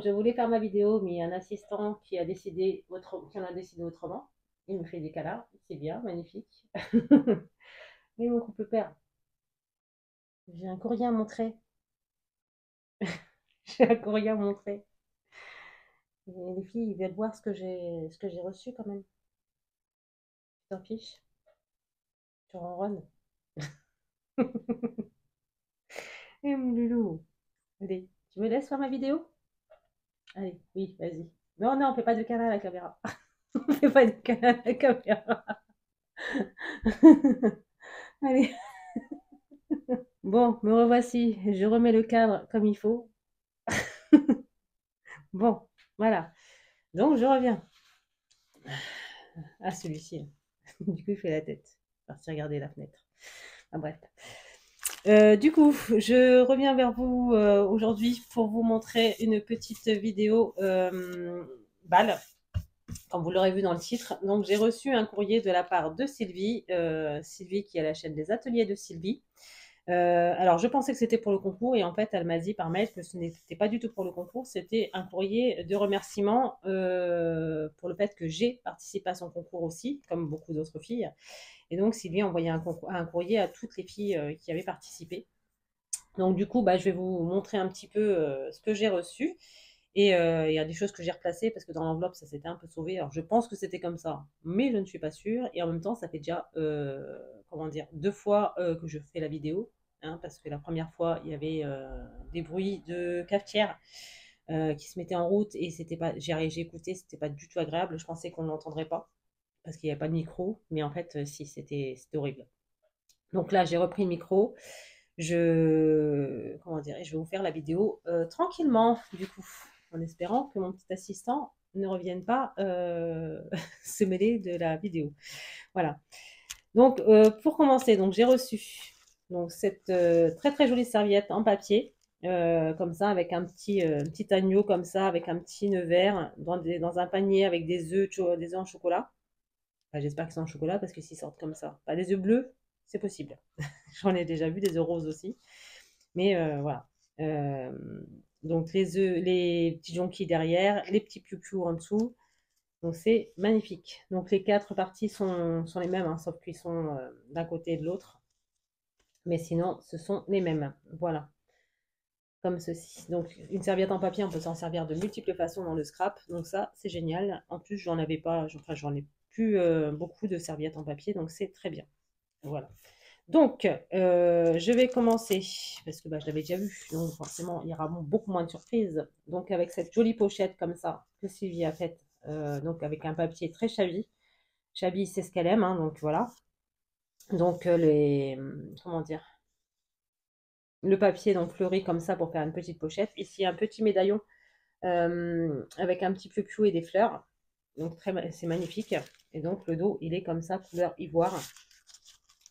je voulais faire ma vidéo, mais il y a un assistant qui a décidé qui en a décidé autrement. Il me fait des câlins, c'est bien, magnifique. Mais mon couple perd. J'ai un courrier à montrer. J'ai un courrier à montrer. Et les filles, ils veulent voir ce que j'ai reçu quand même. Tu t'en fiches? Tu ronronnes. Eh mon loulou. Allez, tu me laisses faire ma vidéo? Allez, oui, vas-y. Non, non, on fait pas de câlin à la caméra. On fait pas de câlin à la caméra. Allez. Bon, me revoici. Je remets le cadre comme il faut. Bon, voilà. Donc, je reviens à celui-ci. Du coup, il fait la tête. Parti regarder la fenêtre. Ah, bref. Du coup, je reviens vers vous aujourd'hui pour vous montrer une petite vidéo balle, comme vous l'aurez vu dans le titre. Donc, j'ai reçu un courrier de la part de Sylvie, Sylvie qui est à la chaîne des ateliers de Sylvie. Alors, je pensais que c'était pour le concours et en fait, elle m'a dit par mail que ce n'était pas du tout pour le concours, c'était un courrier de remerciement pour le fait que j'ai participé à son concours aussi, comme beaucoup d'autres filles. Et donc, Sylvie a envoyé un courrier à toutes les filles qui avaient participé. Donc, du coup, bah, je vais vous montrer un petit peu ce que j'ai reçu. Et il y a des choses que j'ai replacées parce que dans l'enveloppe, ça s'était un peu sauvé. Alors, je pense que c'était comme ça, mais je ne suis pas sûre. Et en même temps, ça fait déjà, comment dire, 2 fois que je fais la vidéo. Hein, parce que la première fois, il y avait des bruits de cafetière qui se mettaient en route et c'était pas, j'ai écouté, c'était pas du tout agréable. Je pensais qu'on ne l'entendrait pas parce qu'il n'y avait pas de micro, mais en fait, si, c'était horrible. Donc là, j'ai repris le micro. Comment dire, je vais vous faire la vidéo tranquillement, du coup, en espérant que mon petit assistant ne revienne pas se mêler de la vidéo. Voilà. Donc, pour commencer, donc j'ai reçu donc cette très très jolie serviette en papier, comme ça, avec un petit agneau comme ça, avec un petit nœud vert dans un panier avec des œufs en chocolat. Enfin, j'espère qu'ils sont en chocolat parce que s'ils sortent comme ça, pas des œufs bleus, c'est possible. J'en ai déjà vu des œufs roses aussi. Mais voilà. Euh, donc les œufs, les petits jonquilles derrière, les petits piou en dessous. Donc c'est magnifique. Donc les 4 parties sont les mêmes, hein, sauf qu'ils sont d'un côté et de l'autre. Mais sinon, ce sont les mêmes. Voilà, comme ceci. Donc une serviette en papier, on peut s'en servir de multiples façons dans le scrap. Donc ça, c'est génial. En plus, j'en avais pas, enfin j'en ai plus beaucoup de serviettes en papier, donc c'est très bien. Voilà. Donc, je vais commencer, parce que bah, je l'avais déjà vu, donc forcément, il y aura beaucoup moins de surprises. Donc, avec cette jolie pochette comme ça, que Sylvie a faite, donc avec un papier très shabby. Shabby, c'est ce qu'elle aime, hein, donc voilà. Donc, comment dire, le papier donc fleuri comme ça pour faire une petite pochette. Ici, un petit médaillon avec un petit piou et des fleurs. Donc, c'est magnifique. Et donc, le dos, il est comme ça, couleur ivoire.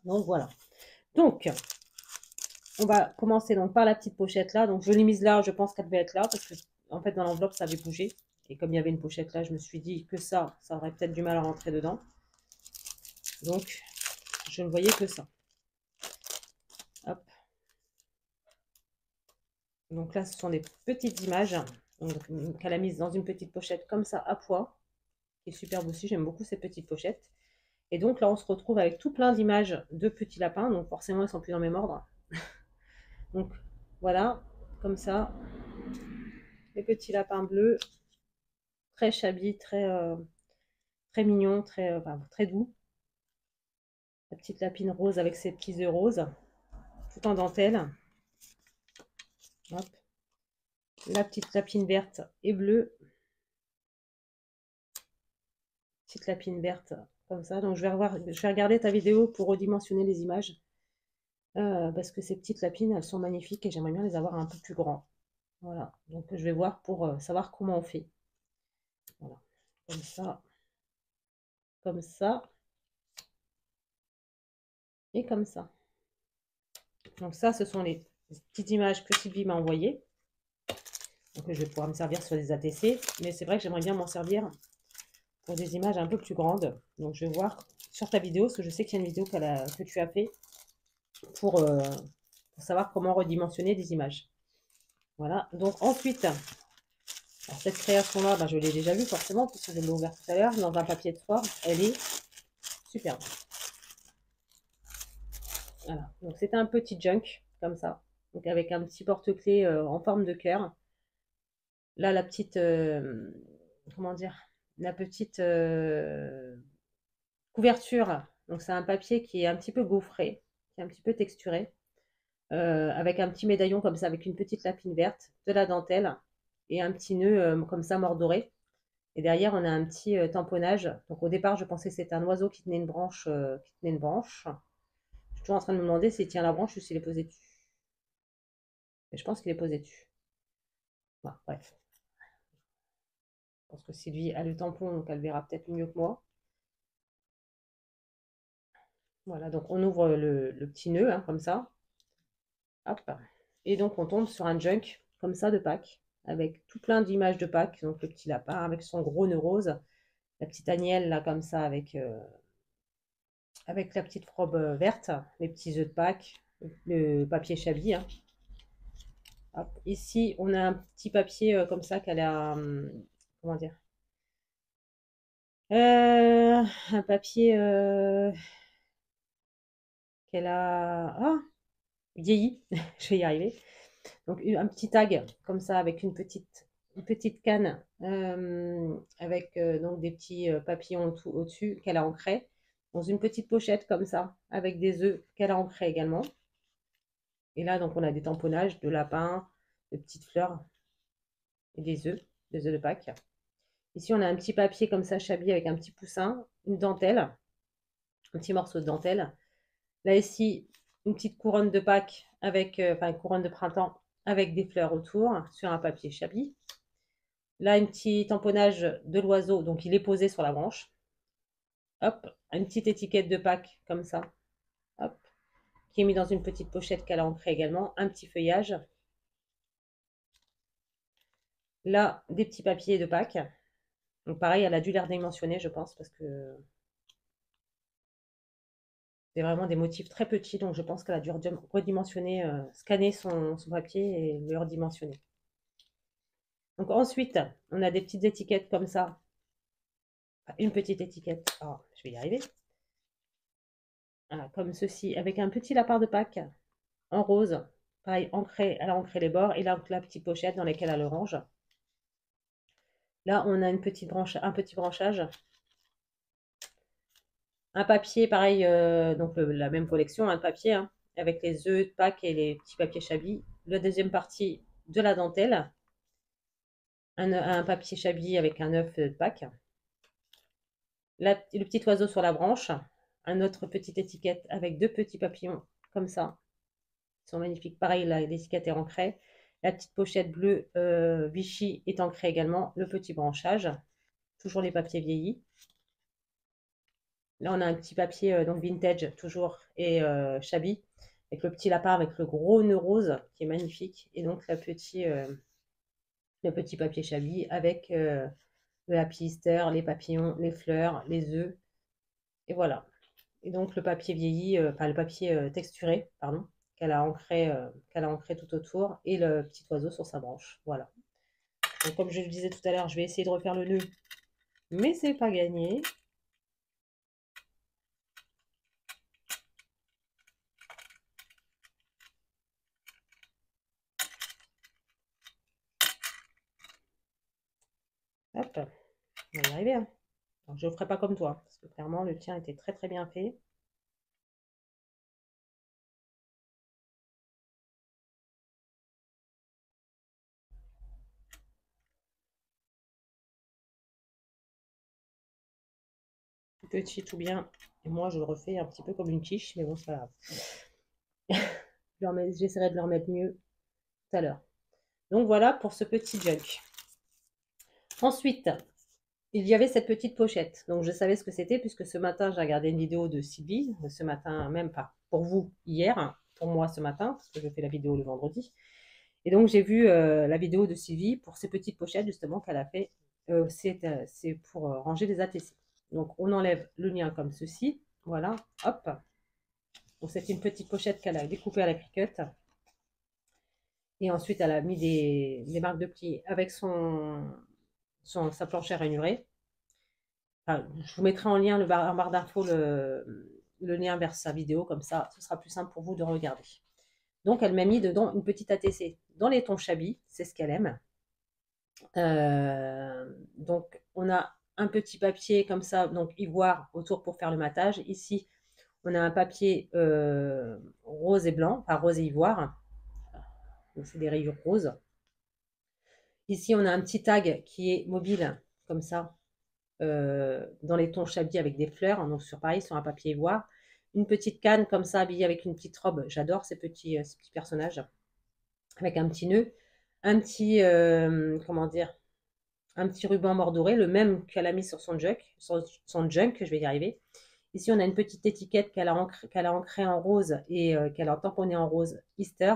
Donc, voilà. Donc, on va commencer donc par la petite pochette là. Donc je l'ai mise là, je pense qu'elle devait être là parce que en fait dans l'enveloppe ça avait bougé. Et comme il y avait une pochette là, je me suis dit que ça aurait peut-être du mal à rentrer dedans. Donc je ne voyais que ça. Hop. Donc là ce sont des petites images qu'elle a mises dans une petite pochette comme ça à poids. Qui est superbe aussi, j'aime beaucoup ces petites pochettes. Et donc là on se retrouve avec tout plein d'images de petits lapins. Donc forcément ils sont plus dans le même ordre. Donc voilà, comme ça, les petits lapins bleus, très shabby, très mignon, très doux. La petite lapine rose avec ses petits œufs roses, tout en dentelle. Hop. La petite lapine verte et bleue. Petite lapine verte comme ça. Donc je vais regarder ta vidéo pour redimensionner les images. Parce que ces petites lapines, elles sont magnifiques et j'aimerais bien les avoir un peu plus grands. Voilà. Donc je vais voir pour savoir comment on fait. Voilà. Comme ça. Comme ça. Et comme ça. Donc ça, ce sont les petites images que Sylvie m'a envoyées. Donc je vais pouvoir me servir sur les ATC. Mais c'est vrai que j'aimerais bien m'en servir pour des images un peu plus grandes. Donc je vais voir sur ta vidéo, parce que je sais qu'il y a une vidéo que tu as fait pour savoir comment redimensionner des images. Voilà. Donc ensuite, Alors, cette création-là, ben, je l'ai déjà vue forcément, puisque je l'ai ouverte tout à l'heure, dans un papier de soie. Elle est superbe. Voilà. Donc, c'était un petit junk, comme ça. Donc, avec un petit porte-clés en forme de cœur. Là, la petite, comment dire, la petite couverture. Donc, c'est un papier qui est un petit peu gaufré, qui est un petit peu texturé, avec un petit médaillon comme ça, avec une petite lapine verte, de la dentelle et un petit nœud comme ça mordoré. Et derrière, on a un petit tamponnage. Donc, au départ, je pensais que c'était un oiseau qui tenait une branche, qui tenait une branche. Je suis toujours en train de me demander s'il tient la branche ou s'il est posé dessus. Mais je pense qu'il est posé dessus. Bon, bref. Je pense que Sylvie a le tampon, donc elle verra peut-être mieux que moi. Voilà, donc on ouvre le petit nœud, hein, comme ça. Hop. Et donc on tombe sur un junk, comme ça, de Pâques, avec tout plein d'images de Pâques. Donc le petit lapin avec son gros nœud rose, la petite Agnelle, là, comme ça, avec la petite robe verte, les petits œufs de Pâques, le papier Chablis, hein. Hop. Ici, on a un petit papier comme ça qu'elle a, comment dire, un papier qu'elle a, vieilli, je vais y arriver. Donc un petit tag comme ça avec une petite canne avec donc des petits papillons au-dessus qu'elle a ancrés dans une petite pochette comme ça avec des œufs qu'elle a ancrés également. Et là donc on a des tamponnages de lapins, de petites fleurs et des œufs de Pâques. Ici on a un petit papier comme ça chablis avec un petit poussin, une dentelle, un petit morceau de dentelle. Là ici une petite couronne de Pâques avec, enfin une couronne de printemps avec des fleurs autour sur un papier chablis. Là, un petit tamponnage de l'oiseau, donc il est posé sur la branche. Hop, une petite étiquette de Pâques comme ça. Hop, qui est mis dans une petite pochette qu'elle a ancrée également. Un petit feuillage. Là, des petits papiers de Pâques. Donc pareil, elle a dû les redimensionner, je pense, parce que c'est vraiment des motifs très petits. Donc je pense qu'elle a dû redimensionner, scanner son papier et le redimensionner. Donc ensuite, on a des petites étiquettes comme ça. Enfin, une petite étiquette. Oh, je vais y arriver. Voilà, comme ceci, avec un petit lapin de Pâques en rose. Pareil, ancré, elle a ancré les bords. Et là, la petite pochette dans laquelle elle le range. Là, on a une petite branche, un petit branchage. Un papier, pareil, donc la même collection, un papier, hein, avec les œufs de Pâques et les petits papiers Chablis. La deuxième partie de la dentelle. Un papier Chablis avec un œuf de Pâques. Le petit oiseau sur la branche. Un autre petite étiquette avec deux petits papillons, comme ça. Ils sont magnifiques. Pareil, l'étiquette est ancrée. La petite pochette bleue Vichy est ancrée également. Le petit branchage. Toujours les papiers vieillis. Là, on a un petit papier donc vintage, toujours, et shabby, avec le petit lapin, avec le gros nœud rose, qui est magnifique. Et donc, le petit papier shabby avec le happy Easter, les papillons, les fleurs, les œufs. Et voilà. Et donc, le papier vieilli, enfin, le papier texturé, pardon, qu'elle a ancré tout autour, et le petit oiseau sur sa branche. Voilà. Donc, comme je le disais tout à l'heure, je vais essayer de refaire le nœud, mais c'est pas gagné. Hop, on va y arriver, hein. Alors, je ne le ferai pas comme toi, parce que clairement, le tien était très très bien fait. Tout petit, tout bien. Et moi, je le refais un petit peu comme une quiche, mais bon, c'est pas grave. J'essaierai de le remettre mieux tout à l'heure. Donc voilà pour ce petit junk. Ensuite, il y avait cette petite pochette. Donc je savais ce que c'était puisque ce matin, j'ai regardé une vidéo de Sylvie. Ce matin, même pas pour vous hier, hein, pour moi ce matin, parce que je fais la vidéo le vendredi. Et donc j'ai vu la vidéo de Sylvie pour ces petites pochettes justement qu'elle a fait. C'est pour ranger des ATC. Donc on enlève le lien comme ceci. Voilà, hop. Donc c'est une petite pochette qu'elle a découpée à la cricut. Et ensuite, elle a mis des marques de pli avec sa planchette rainurée. Enfin, je vous mettrai en lien en barre d'infos le lien vers sa vidéo, comme ça, ce sera plus simple pour vous de regarder. Donc, elle m'a mis dedans une petite ATC dans les tons Chabi, c'est ce qu'elle aime. Donc, on a un petit papier comme ça, donc ivoire autour pour faire le matage. Ici, on a un papier rose et blanc, enfin rose et ivoire. Donc, c'est des rayures roses. Ici, on a un petit tag qui est mobile, comme ça, dans les tons Chabi avec des fleurs. Donc, pareil, sur un papier ivoire. Une petite canne comme ça, habillée avec une petite robe. J'adore ces petits personnages. Avec un petit nœud. Un petit, comment dire, un petit ruban mordoré, le même qu'elle a mis sur son junk, je vais y arriver. Ici, on a une petite étiquette qu'elle a ancrée en rose et qu'elle a tamponnée en rose Easter.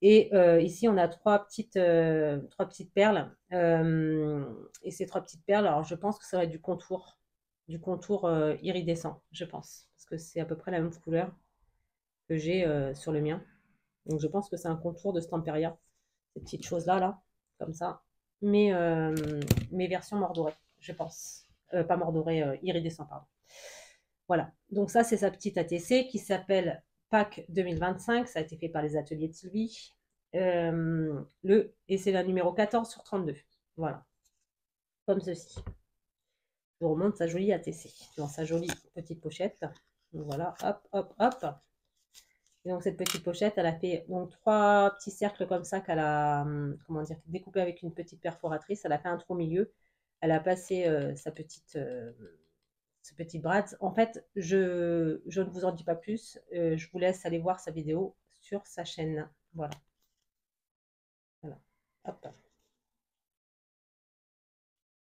Et ici, on a trois petites perles. Et ces trois petites perles, alors je pense que ça va être du contour iridescent, je pense. Parce que c'est à peu près la même couleur que j'ai sur le mien. Donc je pense que c'est un contour de Stamperia. Ces petites choses-là, là, comme ça. Mes versions mordorées, je pense. Pas mordorées, iridescent, pardon. Voilà. Donc ça, c'est sa petite ATC qui s'appelle PAC 2025. Ça a été fait par les ateliers de Sylvie. Et c'est la numéro 14 sur 32. Voilà. Comme ceci. Je vous remonte sa jolie ATC dans sa jolie petite pochette. Donc voilà, hop, hop, hop. Et donc cette petite pochette, elle a fait donc 3 petits cercles comme ça qu'elle a, comment dire, découpé avec une petite perforatrice. Elle a fait un trou au milieu. Elle a passé ce petit brad. En fait, je ne vous en dis pas plus. Je vous laisse aller voir sa vidéo sur sa chaîne. Voilà. Voilà. Hop.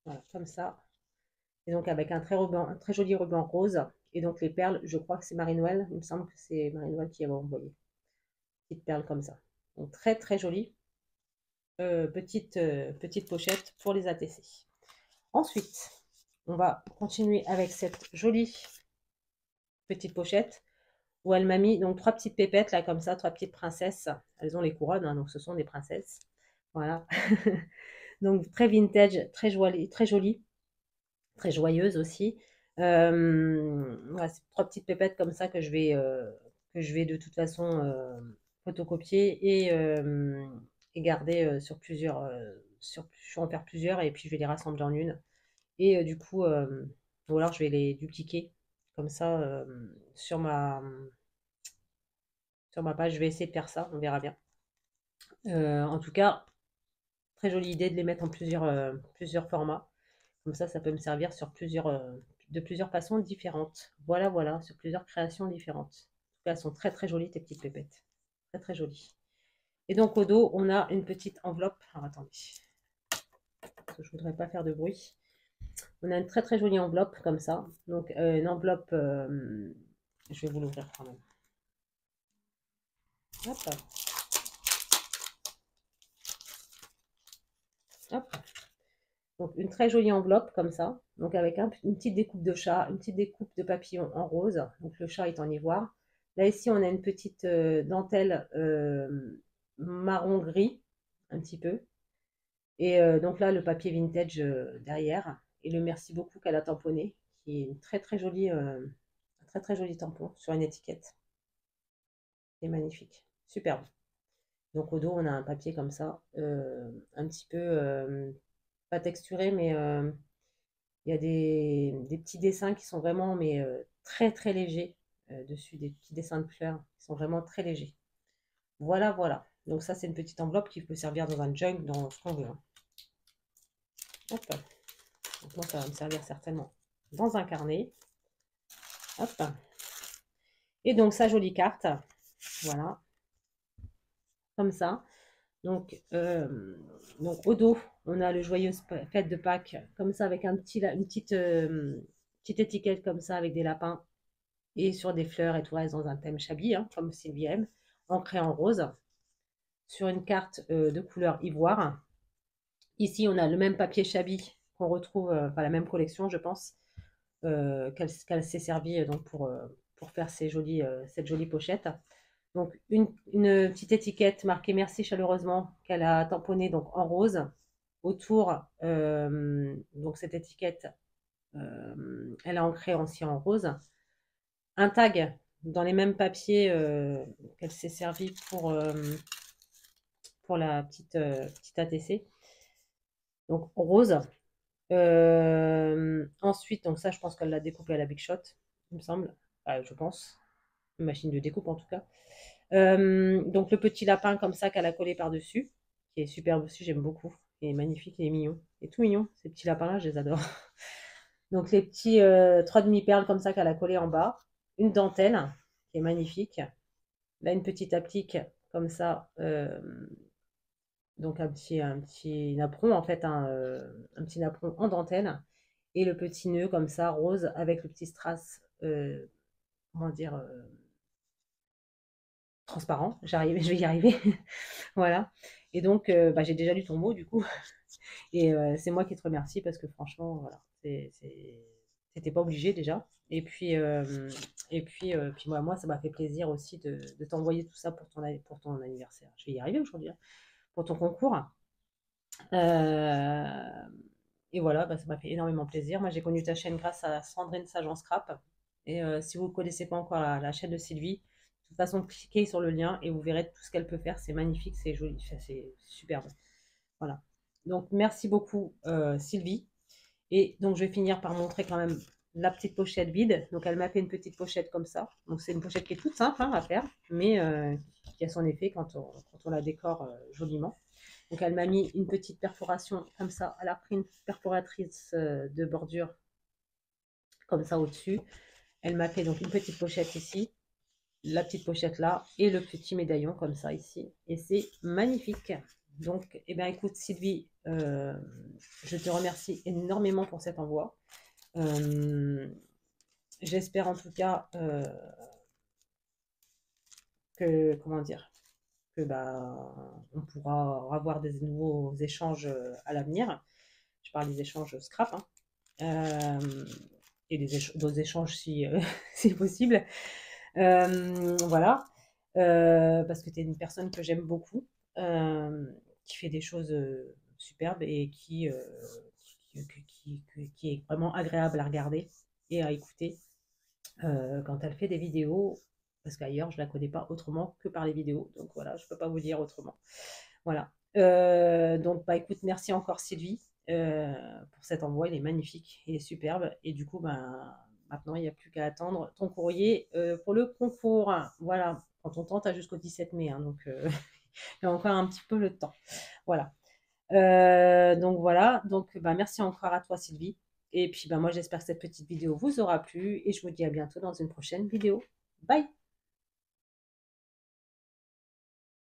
Voilà, comme ça. Et donc avec un très joli ruban rose. Et donc les perles, je crois que c'est Marie-Noël. Il me semble que c'est Marie-Noël qui avait envoyé. Petite perle comme ça. Donc très très jolie. Petite pochette pour les ATC. Ensuite, on va continuer avec cette jolie petite pochette où elle m'a mis donc 3 petites pépettes là comme ça, 3 petites princesses. Elles ont les couronnes, hein, donc ce sont des princesses. Voilà. Donc très vintage, très jolie, très joyeuse aussi. Voilà, c'est 3 petites pépettes comme ça que je vais de toute façon photocopier et garder sur plusieurs. Je vais en faire plusieurs et puis je vais les rassembler en une. Et du coup, ou alors je vais les dupliquer comme ça sur ma page. Je vais essayer de faire ça, on verra bien. En tout cas, très jolie idée de les mettre en plusieurs formats. Comme ça peut me servir de plusieurs façons différentes. Voilà, voilà, sur plusieurs créations différentes. En tout cas, elles sont très très jolies, tes petites pépettes. Très très jolies. Et donc au dos, on a une petite enveloppe. Alors attendez, parce que je ne voudrais pas faire de bruit. On a une très très jolie enveloppe comme ça. Donc une enveloppe, je vais vous l'ouvrir quand même. Hop. Hop. Donc une très jolie enveloppe comme ça. Donc avec une petite découpe de chat, une petite découpe de papillon en rose. Donc le chat est en ivoire. Là ici on a une petite dentelle marron gris, un petit peu. Et donc là le papier vintage derrière. Et le merci beaucoup qu'elle a tamponné, qui est une très très jolie, un très très joli tampon sur une étiquette. C'est magnifique, superbe. Donc au dos on a un papier comme ça, un petit peu pas texturé, mais il y a des petits dessins qui sont vraiment mais très très légers dessus, des petits dessins de fleurs qui sont vraiment très légers. Voilà, voilà. Donc ça c'est une petite enveloppe qui peut servir dans un junk, dans ce qu'on veut, hein. Hop. Donc moi ça va me servir certainement dans un carnet. Hop. Et donc sa jolie carte, voilà, comme ça. Donc au dos, on a le joyeuse fête de Pâques, comme ça, avec une petite étiquette comme ça, avec des lapins et sur des fleurs étoiles dans un thème Chabi, hein, comme Sylvie aime, ancré en rose, sur une carte de couleur ivoire. Ici, on a le même papier Chabi qu'on retrouve, enfin la même collection, je pense, qu'elle s'est servie donc pour faire cette jolie pochette. Donc, une petite étiquette marquée merci chaleureusement qu'elle a tamponnée donc en rose. Autour, donc cette étiquette, elle a ancré aussi en rose. Un tag dans les mêmes papiers qu'elle s'est servie pour la petite ATC. Donc rose. Ensuite, donc ça, je pense qu'elle l'a découpé à la Big Shot, il me semble. Je pense. Une machine de découpe en tout cas. Donc le petit lapin comme ça qu'elle a collé par-dessus, qui est superbe aussi, j'aime beaucoup. Il est magnifique, il est mignon. Il est tout mignon, ces petits lapins-là, je les adore. Donc les petits 3 demi-perles comme ça qu'elle a collé en bas. Une dentelle qui est magnifique. Là, une petite applique comme ça. Donc un petit napperon en fait, un petit napperon en dentelle. Et le petit nœud comme ça, rose, avec le petit strass, comment dire, transparent. J'arrive, je vais y arriver. Voilà. Et donc, j'ai déjà lu ton mot du coup. Et c'est moi qui te remercie parce que franchement, voilà, c'était pas obligé déjà. Et puis moi, ça m'a fait plaisir aussi de t'envoyer tout ça pour ton anniversaire. Je vais y arriver aujourd'hui, hein, pour ton concours. Euh, et voilà, ça m'a fait énormément plaisir. Moi, j'ai connu ta chaîne grâce à Sandrine Sagent Scrap. Et si vous ne connaissez pas encore la chaîne de Sylvie, de toute façon, cliquez sur le lien et vous verrez tout ce qu'elle peut faire. C'est magnifique, c'est joli, enfin, c'est superbe. Voilà. Donc, merci beaucoup, Sylvie. Et donc, je vais finir par montrer quand même la petite pochette vide. Donc, elle m'a fait une petite pochette comme ça. Donc, c'est une pochette qui est toute simple, hein, à faire, mais qui a son effet quand on la décore joliment. Donc, elle m'a mis une petite perforation comme ça. Elle a pris une perforatrice de bordure comme ça au-dessus. Elle m'a fait donc une petite pochette ici, la petite pochette là, et le petit médaillon comme ça ici. Et c'est magnifique. Donc, eh bien, écoute, Sylvie, je te remercie énormément pour cet envoi. J'espère en tout cas que, comment dire, que on pourra avoir des nouveaux échanges à l'avenir. Je parle des échanges scrap, hein. Et d'autres échanges si, si possible. Voilà. Parce que tu es une personne que j'aime beaucoup, qui fait des choses superbes et qui est vraiment agréable à regarder et à écouter quand elle fait des vidéos. Parce qu'ailleurs, je ne la connais pas autrement que par les vidéos. Donc voilà, je ne peux pas vous dire autrement. Voilà. Donc, écoute, merci encore Sylvie pour cet envoi. Il est magnifique, il est superbe. Et du coup, maintenant, il n'y a plus qu'à attendre ton courrier pour le concours. Voilà. Quand on tente, jusqu'au 17 mai. Hein, donc, il y a encore un petit peu le temps. Voilà. Donc, voilà. Donc, merci encore à toi, Sylvie. Et puis, moi, j'espère que cette petite vidéo vous aura plu. Et je vous dis à bientôt dans une prochaine vidéo. Bye!